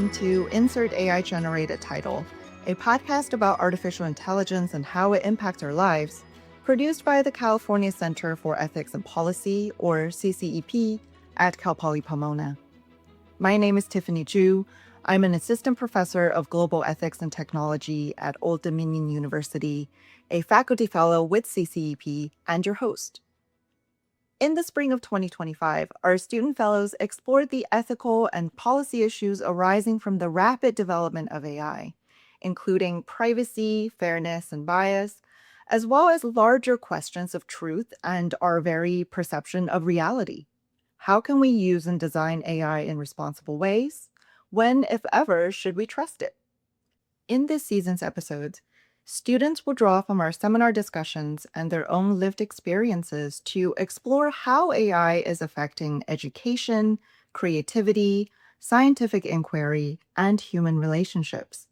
welcome to Insert AI Generated Title, a podcast about artificial intelligence and how it impacts our lives, produced by the California Center for Ethics and Policy, or CCEP, at Cal Poly Pomona. My name is Tiffany Ju. I'm an assistant professor of global ethics and technology at Old Dominion University, a faculty fellow with CCEP, and your host. In the spring of 2025, our student fellows explored the ethical and policy issues arising from the rapid development of AI, including privacy, fairness, and bias, as well as larger questions of truth and our very perception of reality. How can we use and design AI in responsible ways? When, if ever, should we trust it? In this season's episodes, students will draw from our seminar discussions and their own lived experiences to explore how AI is affecting education, creativity, scientific inquiry, and human relationships.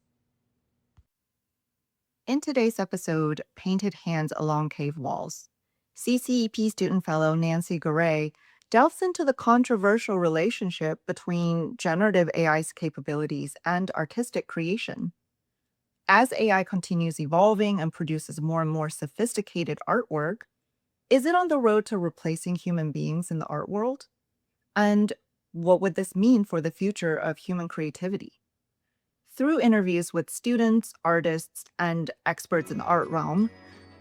In today's episode, Painted Hands Along Cave Walls, CCEP student fellow Nancy Garay delves into the controversial relationship between generative AI's capabilities and artistic creation. As AI continues evolving and produces more and more sophisticated artwork, is it on the road to replacing human beings in the art world? And what would this mean for the future of human creativity? Through interviews with students, artists, and experts in the art realm,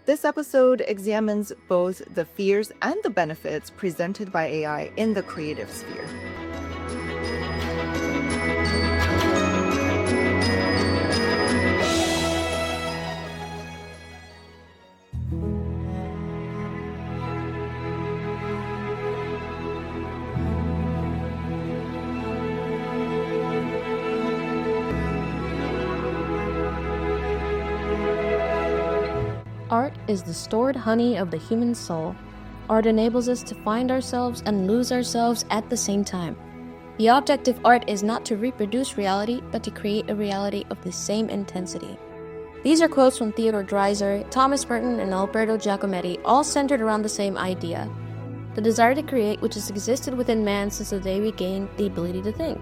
this episode examines both the fears and the benefits presented by AI in the creative sphere. Art is the stored honey of the human soul. Art enables us to find ourselves and lose ourselves at the same time. The object of art is not to reproduce reality, but to create a reality of the same intensity. These are quotes from Theodore Dreiser, Thomas Merton, and Alberto Giacometti, all centered around the same idea: the desire to create, which has existed within man since the day we gained the ability to think.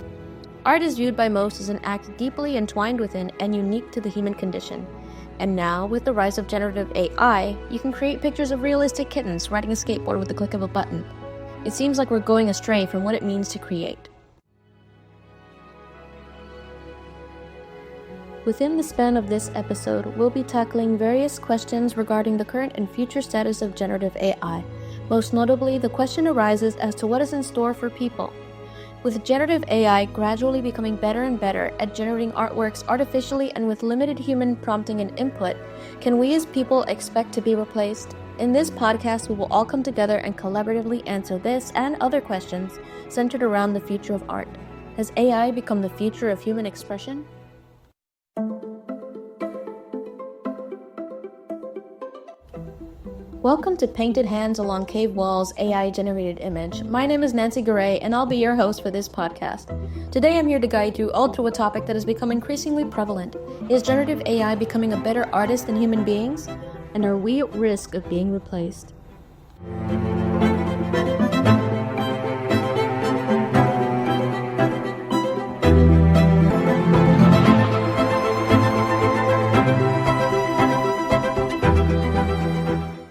Art is viewed by most as an act deeply entwined within and unique to the human condition. And now, with the rise of generative AI, you can create pictures of realistic kittens riding a skateboard with the click of a button. It seems like we're going astray from what it means to create. Within the span of this episode, we'll be tackling various questions regarding the current and future status of generative AI. Most notably, the question arises as to what is in store for people. With generative AI gradually becoming better and better at generating artworks artificially and with limited human prompting and input, can we as people expect to be replaced? In this podcast, we will all come together and collaboratively answer this and other questions centered around the future of art. Has AI become the future of human expression? Welcome to Painted Hands Along Cave Walls AI-generated image. My name is Nancy Garay, and I'll be your host for this podcast. Today I'm here to guide you all through a topic that has become increasingly prevalent. Is generative AI becoming a better artist than human beings? And are we at risk of being replaced?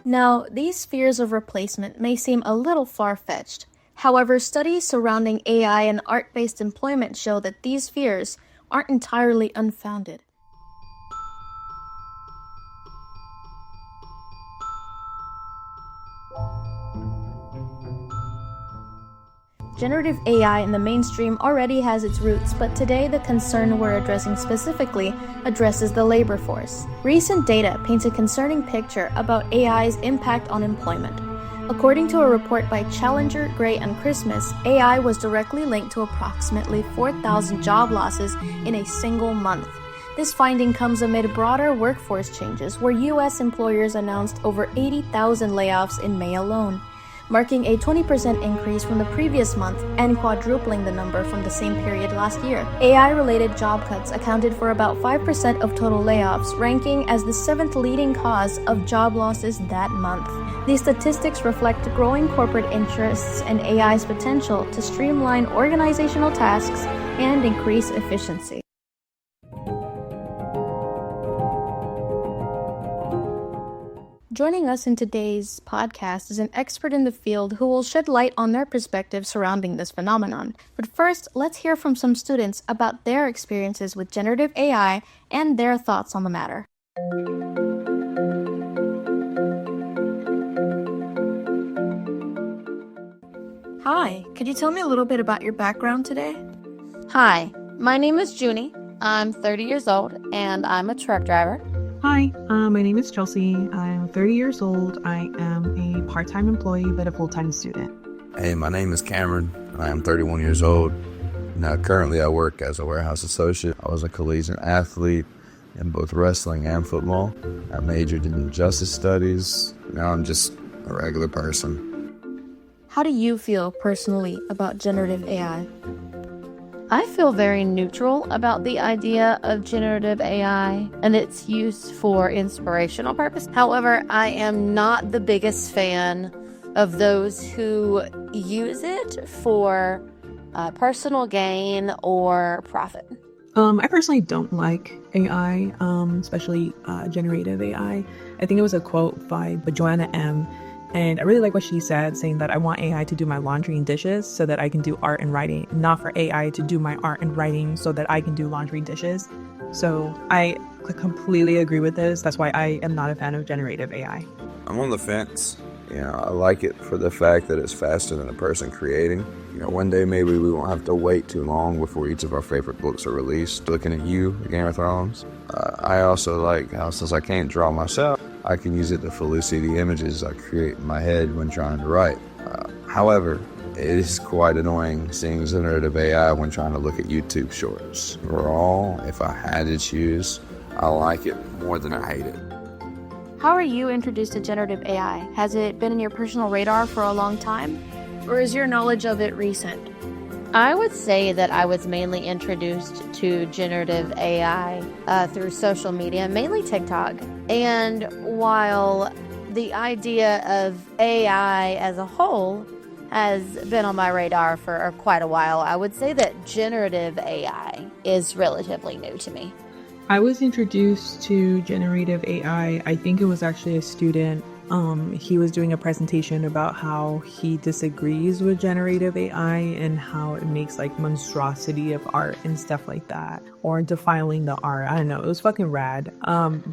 Now, these fears of replacement may seem a little far-fetched. However, studies surrounding AI and art-based employment show that these fears aren't entirely unfounded. Generative AI in the mainstream already has its roots, but today the concern we're addressing specifically addresses the labor force. Recent data paints a concerning picture about AI's impact on employment. According to a report by Challenger, Gray, and Christmas, AI was directly linked to approximately 4,000 job losses in a single month. This finding comes amid broader workforce changes, where U.S. employers announced over 80,000 layoffs in May alone, marking a 20% increase from the previous month and quadrupling the number from the same period last year. AI-related job cuts accounted for about 5% of total layoffs, ranking as the 7th leading cause of job losses that month. These statistics reflect growing corporate interests in AI's potential to streamline organizational tasks and increase efficiency. Joining us in today's podcast is an expert in the field who will shed light on their perspective surrounding this phenomenon. But first, let's hear from some students about their experiences with generative AI and their thoughts on the matter. Hi, could you tell me a little bit about your background today? Hi, my name is Junie. I'm 30 years old and I'm a truck driver. Hi, my name is Chelsea. I'm 30 years old. I am a part-time employee but a full-time student. Hey, my name is Cameron. I am 31 years old. Now, currently I work as a warehouse associate. I was a collegiate athlete in both wrestling and football. I majored in justice studies. Now I'm just a regular person. How do you feel personally about generative AI? I feel very neutral about the idea of generative AI and its use for inspirational purpose. However, I am not the biggest fan of those who use it for personal gain or profit. I personally don't like AI, especially generative AI. I think it was a quote by Joanna M. And I really like what she said, saying that I want AI to do my laundry and dishes so that I can do art and writing, not for AI to do my art and writing so that I can do laundry and dishes. So I completely agree with this. That's why I am not a fan of generative AI. I'm on the fence. I like it for the fact that it's faster than a person creating. One day maybe we won't have to wait too long before each of our favorite books are released. Looking at you, Game of Thrones. I also like how, since I can't draw myself, I can use it to fully see the images I create in my head when trying to write. However, it is quite annoying seeing generative AI when trying to look at YouTube shorts. Overall, if I had to choose, I like it more than I hate it. How are you introduced to generative AI? Has it been in your personal radar for a long time? Or is your knowledge of it recent? I would say that I was mainly introduced to generative AI through social media, mainly TikTok. And while the idea of AI as a whole has been on my radar for quite a while, I would say that generative AI is relatively new to me. I was introduced to generative AI. I think it was actually a student. He was doing a presentation about how he disagrees with generative AI and how it makes like monstrosity of art and stuff like that, or defiling the art. I don't know. It was fucking rad.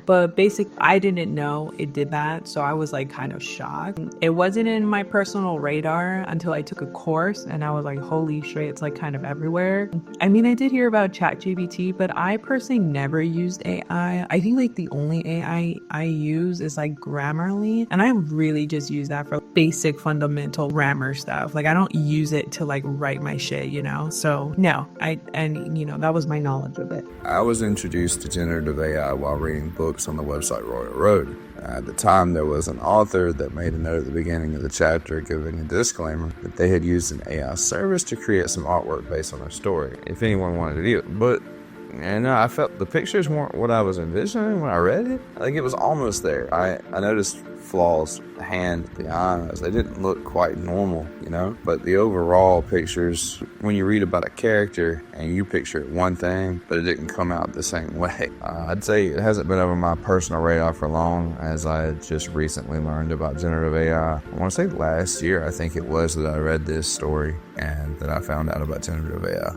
But basically, I didn't know it did that, so I was like kind of shocked. It wasn't in my personal radar until I took a course, and I was like, holy shit, it's like kind of everywhere. I mean, I did hear about ChatGPT, but I personally never used AI. I think like the only AI I use is like Grammarly. And I really just use that for basic fundamental grammar stuff. Like I don't use it to like write my shit, So no, that was my knowledge of it. I was introduced to generative AI while reading books on the website Royal Road. At the time, there was an author that made a note at the beginning of the chapter giving a disclaimer that they had used an AI service to create some artwork based on their story, if anyone wanted to do it. But I felt the pictures weren't what I was envisioning when I read it. I think it was almost there. I noticed flaws, the hand, the eyes. They didn't look quite normal, But the overall pictures, when you read about a character and you picture one thing, but it didn't come out the same way. I'd say it hasn't been over my personal radar for long, as I had just recently learned about generative AI. I want to say last year, I think it was, that I read this story and that I found out about generative AI.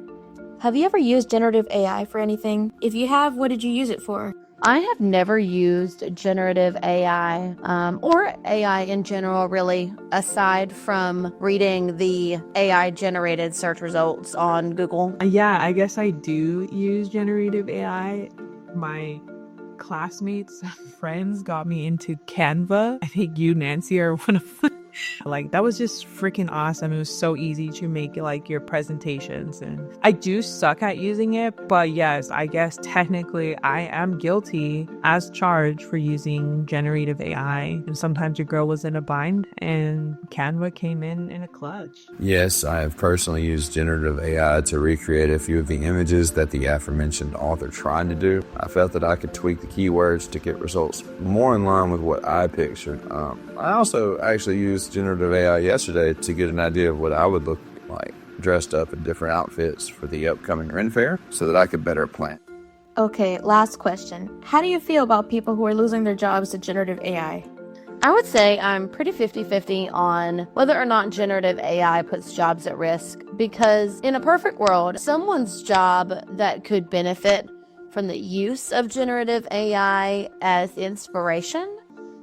Have you ever used generative AI for anything? If you have, what did you use it for? I have never used generative AI or AI in general, really, aside from reading the AI-generated search results on Google. Yeah, I guess I do use generative AI. My classmates, friends got me into Canva. I think you, Nancy, are one of them. Like, that was just freaking awesome. It was so easy to make like your presentations, and I do suck at using it, but yes, I guess technically I am guilty as charged for using generative AI. And sometimes your girl was in a bind and Canva came in a clutch. Yes, I have personally used generative AI to recreate a few of the images that the aforementioned author tried to do. I felt that I could tweak the keywords to get results more in line with what I pictured. I also actually used generative AI yesterday to get an idea of what I would look like dressed up in different outfits for the upcoming Ren Fair so that I could better plan. Okay, last question. How do you feel about people who are losing their jobs to generative AI? I would say I'm pretty 50-50 on whether or not generative AI puts jobs at risk, because in a perfect world, someone's job that could benefit from the use of generative AI as inspiration.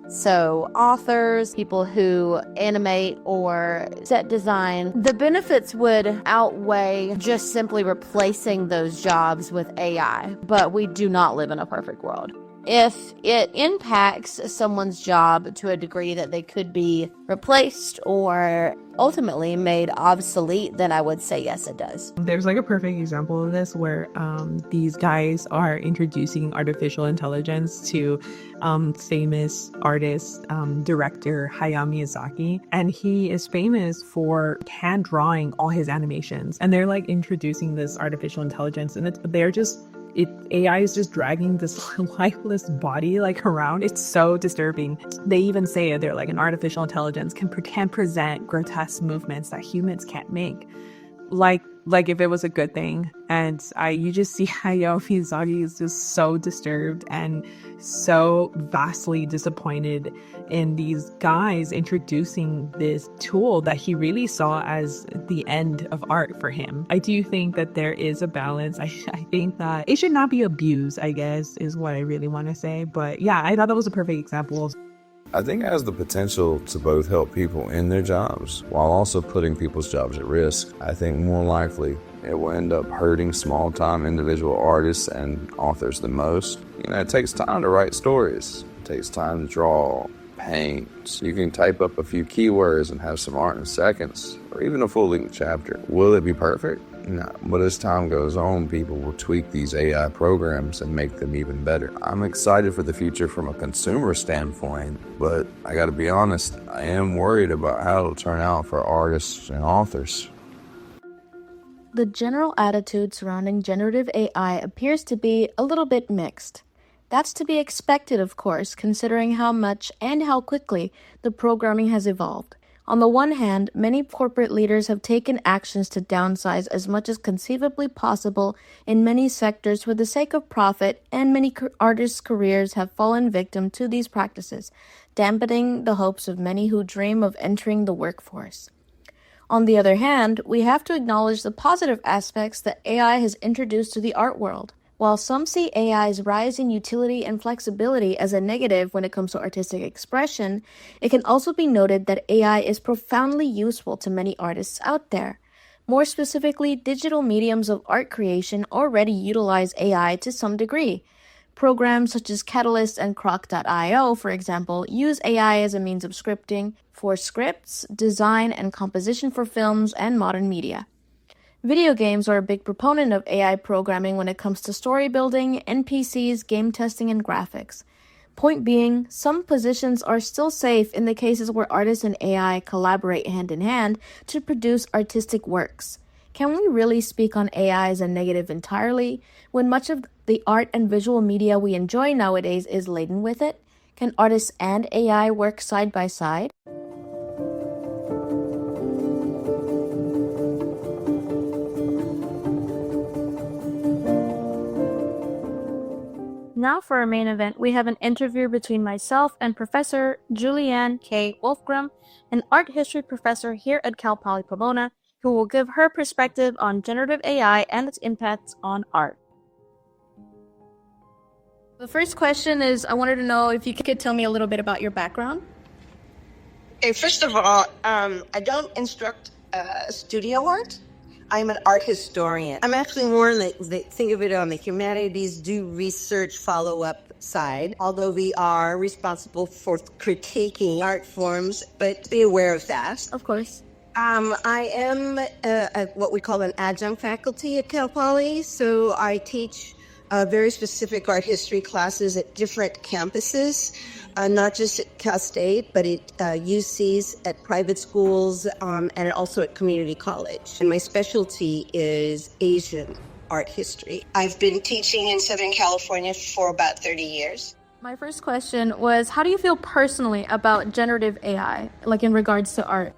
So authors, people who animate or set design, the benefits would outweigh just simply replacing those jobs with AI. But we do not live in a perfect world. If it impacts someone's job to a degree that they could be replaced or ultimately made obsolete, then I would say yes, it does. There's like a perfect example of this where these guys are introducing artificial intelligence to famous artist, director Hayao Miyazaki. And he is famous for hand drawing all his animations. And they're like introducing this artificial intelligence, and AI is just dragging this lifeless body like around. It's so disturbing. They even say it, they're like, an artificial intelligence can present grotesque movements that humans can't make. Like if it was a good thing. And you just see Hayao Miyazaki is just so disturbed and so vastly disappointed in these guys introducing this tool that he really saw as the end of art for him. I do think that there is a balance. I think that it should not be abused, I guess, is what I really want to say. But yeah, I thought that was a perfect example. I think it has the potential to both help people in their jobs while also putting people's jobs at risk. I think more likely it will end up hurting small-time individual artists and authors the most. It takes time to write stories. It takes time to draw, paint. You can type up a few keywords and have some art in seconds, or even a full-length chapter. Will it be perfect? No, but as time goes on, people will tweak these AI programs and make them even better. I'm excited for the future from a consumer standpoint, but I gotta be honest, I am worried about how it'll turn out for artists and authors. The general attitude surrounding generative AI appears to be a little bit mixed. That's to be expected, of course, considering how much and how quickly the programming has evolved. On the one hand, many corporate leaders have taken actions to downsize as much as conceivably possible in many sectors for the sake of profit, and many artists' careers have fallen victim to these practices, dampening the hopes of many who dream of entering the workforce. On the other hand, we have to acknowledge the positive aspects that AI has introduced to the art world. While some see AI's rise in utility and flexibility as a negative when it comes to artistic expression, it can also be noted that AI is profoundly useful to many artists out there. More specifically, digital mediums of art creation already utilize AI to some degree. Programs such as Catalyst and Croc.io, for example, use AI as a means of scripting for scripts, design, and composition for films and modern media. Video games are a big proponent of AI programming when it comes to story building, NPCs, game testing, and graphics. Point being, some positions are still safe in the cases where artists and AI collaborate hand in hand to produce artistic works. Can we really speak on AI as a negative entirely, when much of the art and visual media we enjoy nowadays is laden with it? Can artists and AI work side by side? Now for our main event, we have an interview between myself and Professor Julianne K. Wolfgram, an art history professor here at Cal Poly Pomona, who will give her perspective on generative AI and its impacts on art. The first question is, I wanted to know if you could tell me a little bit about your background. Okay, first of all, I don't instruct studio art. I'm an art historian. I'm actually more like, think of it on the humanities, do research, follow-up side, although we are responsible for critiquing art forms, but be aware of that. Of course. I am what we call an adjunct faculty at Cal Poly, so I teach very specific art history classes at different campuses. Not just at Cal State, but at UCs, at private schools, and also at community college. And my specialty is Asian art history. I've been teaching in Southern California for about 30 years. My first question was, how do you feel personally about generative AI, like in regards to art?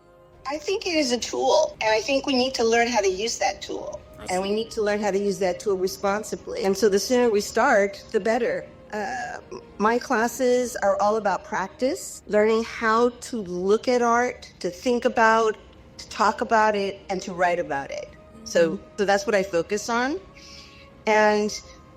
I think it is a tool, and I think we need to learn how to use that tool. And we need to learn how to use that tool responsibly. And so the sooner we start, the better. My classes are all about practice, learning how to look at art, to think about, to talk about it, and to write about it. So that's what I focus on. And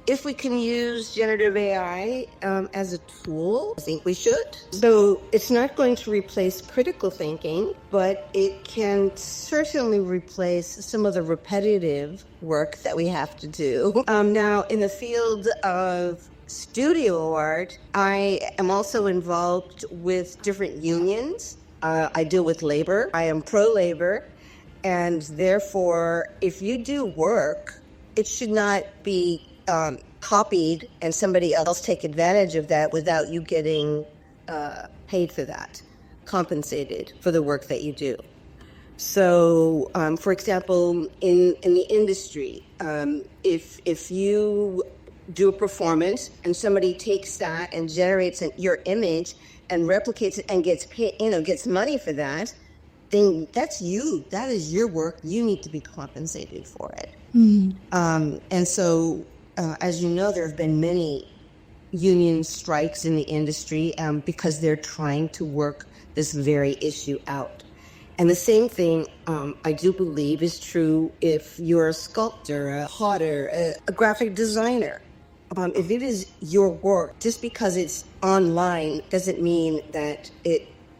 if we can use generative AI as a tool, I think we should. So it's not going to replace critical thinking, but it can certainly replace some of the repetitive work that we have to do. Now, in the field of studio art, I am also involved with different unions. I deal with labor. I am pro-labor. And therefore, if you do work, it should not be copied and somebody else take advantage of that without you getting paid for that, compensated for the work that you do. So, for example, in the industry, if you do a performance and somebody takes that and generates your image and replicates it and gets paid, gets money for that, then that's you. That is your work. You need to be compensated for it. And so, as you know, there have been many union strikes in the industry because they're trying to work this very issue out. And the same thing, I do believe, is true if you're a sculptor, a potter, a graphic designer. If it is your work, just because it's online doesn't mean that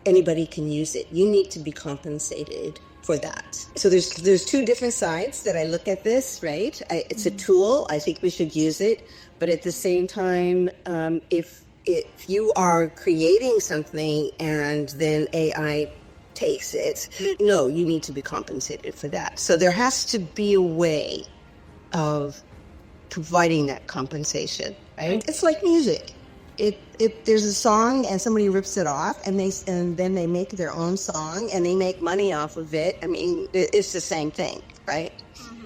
anybody can use it. You need to be compensated for that. So there's two different sides that I look at this, right? It's a tool. I think we should use it. But at the same time, if you are creating something and then AI takes it, no, you need to be compensated for that. So there has to be a way of providing that compensation, right? It's like music. If there's a song and somebody rips it off and then they make their own song and they make money off of it, I mean, it's the same thing, right?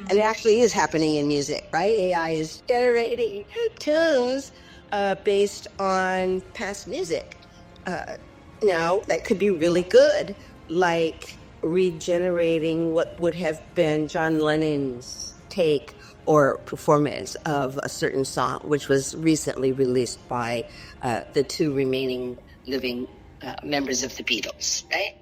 And it actually is happening in music, right? AI is generating tunes based on past music. Now, that could be really good, like regenerating what would have been John Lennon's take or performance of a certain song, which was recently released by the two remaining living members of the Beatles, right?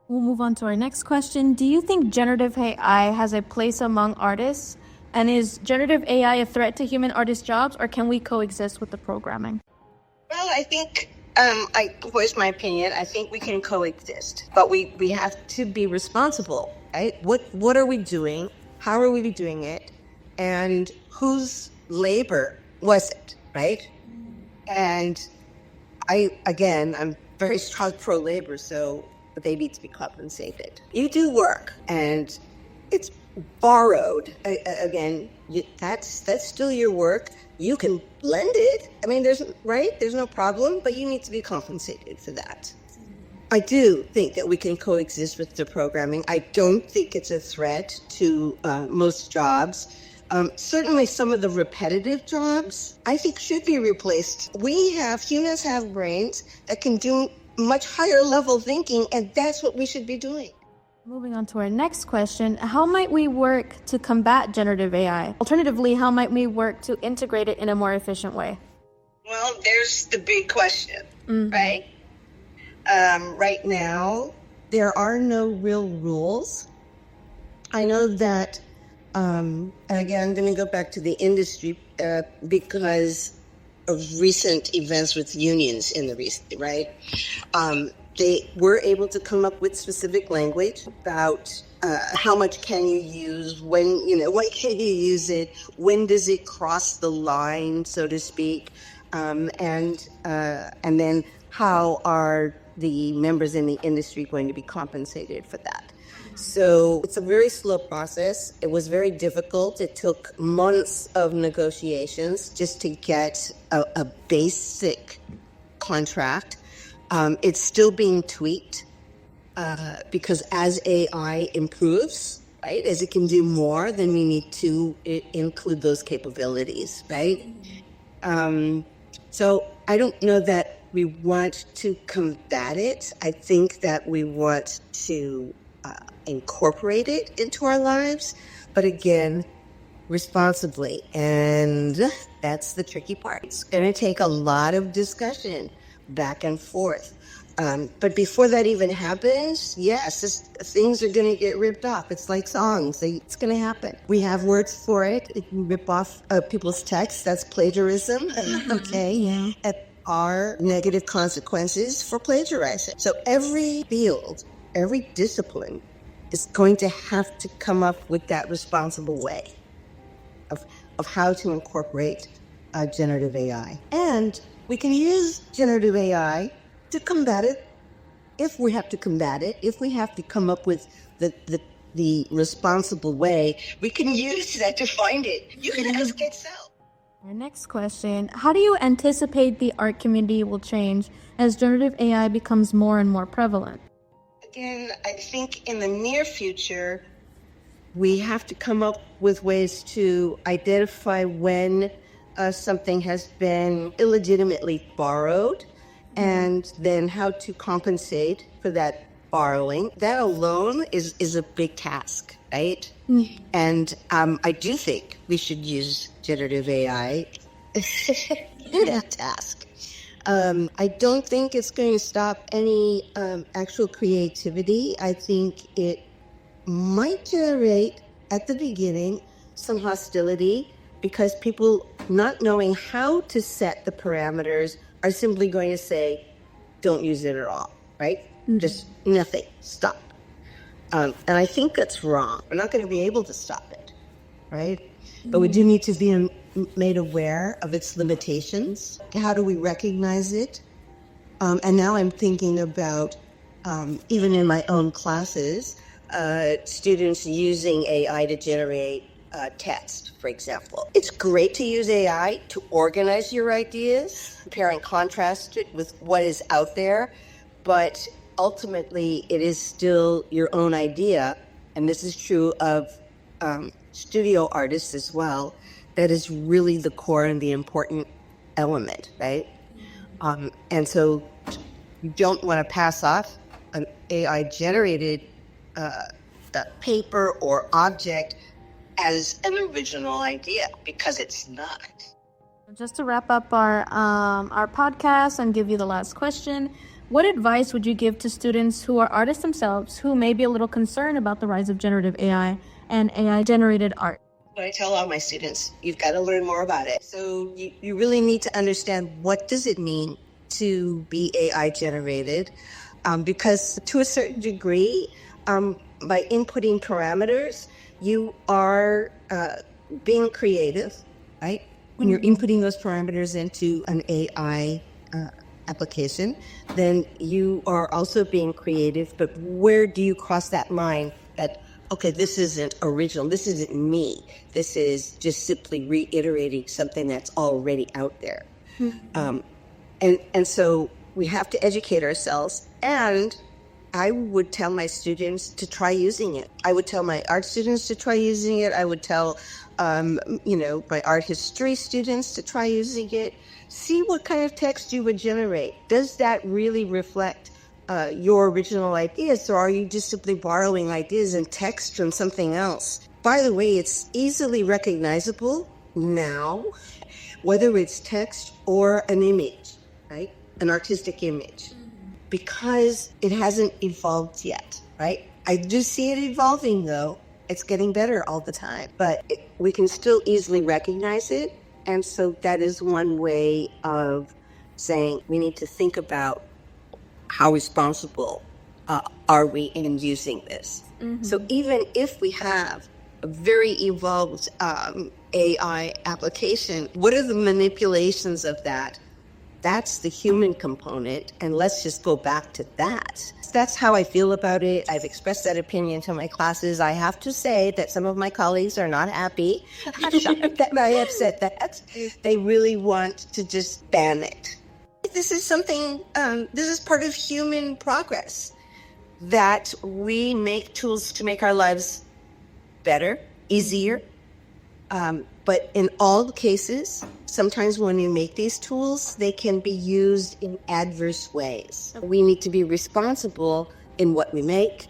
We'll move on to our next question. Do you think generative AI has a place among artists? And is generative AI a threat to human artist jobs, or can we coexist with the programming? Well, I think, I voiced my opinion. I think we can coexist, but we have to be responsible, right? What are we doing? How are we doing it? And whose labor was it, right? And I'm very strong pro-labor, so they need to be compensated. You do work, and it's borrowed. Again, that's still your work. You can blend it. I mean, there's no problem, but you need to be compensated for that. I do think that we can coexist with the programming. I don't think it's a threat to most jobs. Certainly some of the repetitive jobs, I think, should be replaced. Humans have brains that can do much higher level thinking, and that's what we should be doing. Moving on to our next question, how might we work to combat generative AI? Alternatively, how might we work to integrate it in a more efficient way? Well, there's the big question, right? Right now, there are no real rules. I know that, and again, I'm going to go back to the industry because of recent events with unions in the recent, right? They were able to come up with specific language about how much can you use, when can you use it, when does it cross the line, so to speak, and then how are the members in the industry going to be compensated for that. So it's a very slow process. It was very difficult. It took months of negotiations just to get a basic contract. It's still being tweaked because as AI improves, right, as it can do more, then we need to include those capabilities, right? So I don't know that we want to combat it. I think that we want to incorporate it into our lives, but again, responsibly. And that's the tricky part. It's going to take a lot of discussion back and forth. But before that even happens, yes, things are going to get ripped off. It's like songs. It's going to happen. We have words for it. If you rip off people's texts, that's plagiarism. Okay. Yeah. And are negative consequences for plagiarizing. So every field, every discipline is going to have to come up with that responsible way of how to incorporate generative AI. And we can use generative AI to combat it if we have to combat it, if we have to come up with the responsible way, we can use that to find it. You can ask itself. Our next question, how do you anticipate the art community will change as generative AI becomes more and more prevalent? Again, I think in the near future, we have to come up with ways to identify when something has been illegitimately borrowed and then how to compensate for that borrowing. That alone is a big task, right? Mm-hmm. And I do think we should use generative AI in that task. I don't think it's going to stop any actual creativity. I think it might generate, at the beginning, some hostility because people not knowing how to set the parameters are simply going to say, don't use it at all, right? Mm-hmm. Just nothing, stop. And I think that's wrong. We're not going to be able to stop it, right? Mm-hmm. But we do need to be made aware of its limitations. How do we recognize it? And now I'm thinking about, even in my own classes, students using AI to generate text, for example. It's great to use AI to organize your ideas, compare and contrast it with what is out there, but ultimately it is still your own idea, and this is true of studio artists as well. That is really the core and the important element, right? And so you don't want to pass off an AI-generated paper or object as an original idea, because it's not. Just to wrap up our podcast and give you the last question, what advice would you give to students who are artists themselves who may be a little concerned about the rise of generative AI and AI-generated art? I tell all my students, you've got to learn more about it. So you really need to understand, what does it mean to be AI generated? Because to a certain degree, by inputting parameters, you are being creative, right? When you're inputting those parameters into an AI application, then you are also being creative. But where do you cross that line that, okay, this isn't original, this isn't me, this is just simply reiterating something that's already out there? Mm-hmm. And so we have to educate ourselves, and I would tell my students to try using it. I would tell my art students to try using it. I would tell, my art history students to try using it. See what kind of text you would generate. Does that really reflect your original ideas, or are you just simply borrowing ideas and text from something else? By the way, it's easily recognizable now, whether it's text or an image, right? An artistic image. Because it hasn't evolved yet, right? I do see it evolving, though. It's getting better all the time, but we can still easily recognize it. And so that is one way of saying we need to think about how responsible are we in using this. Mm-hmm. So even if we have a very evolved AI application, what are the manipulations of that? That's the human component, and let's just go back to that. That's how I feel about it. I've expressed that opinion to my classes. I have to say that some of my colleagues are not happy that I have said that. They really want to just ban it. This is something, this is part of human progress, that we make tools to make our lives better, easier. But in all cases, sometimes when we make these tools, they can be used in adverse ways. We need to be responsible in what we make,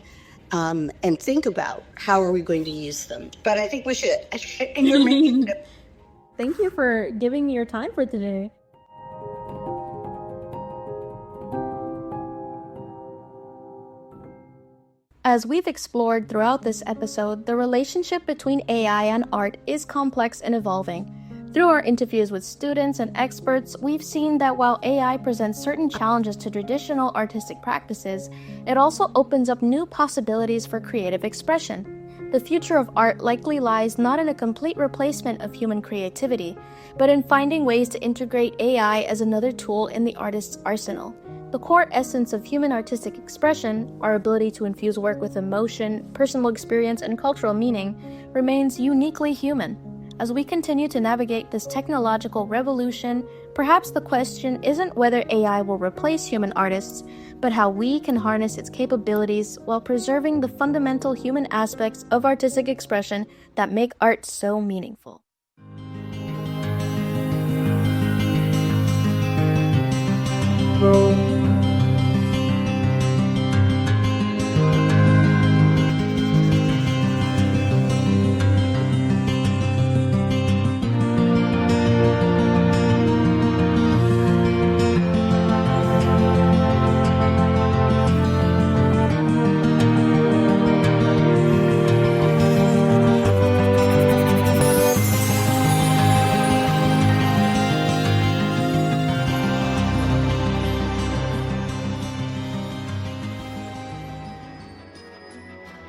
and think about how are we going to use them. But I think we should. And you're making it. Thank you for giving me your time for today. As we've explored throughout this episode, the relationship between AI and art is complex and evolving. Through our interviews with students and experts, we've seen that while AI presents certain challenges to traditional artistic practices, it also opens up new possibilities for creative expression. The future of art likely lies not in a complete replacement of human creativity, but in finding ways to integrate AI as another tool in the artist's arsenal. The core essence of human artistic expression, our ability to infuse work with emotion, personal experience, and cultural meaning, remains uniquely human. As we continue to navigate this technological revolution, perhaps the question isn't whether AI will replace human artists, but how we can harness its capabilities while preserving the fundamental human aspects of artistic expression that make art so meaningful.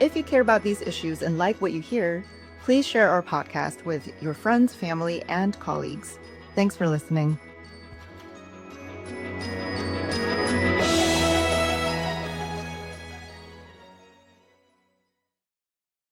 If you care about these issues and like what you hear, please share our podcast with your friends, family, and colleagues. Thanks for listening.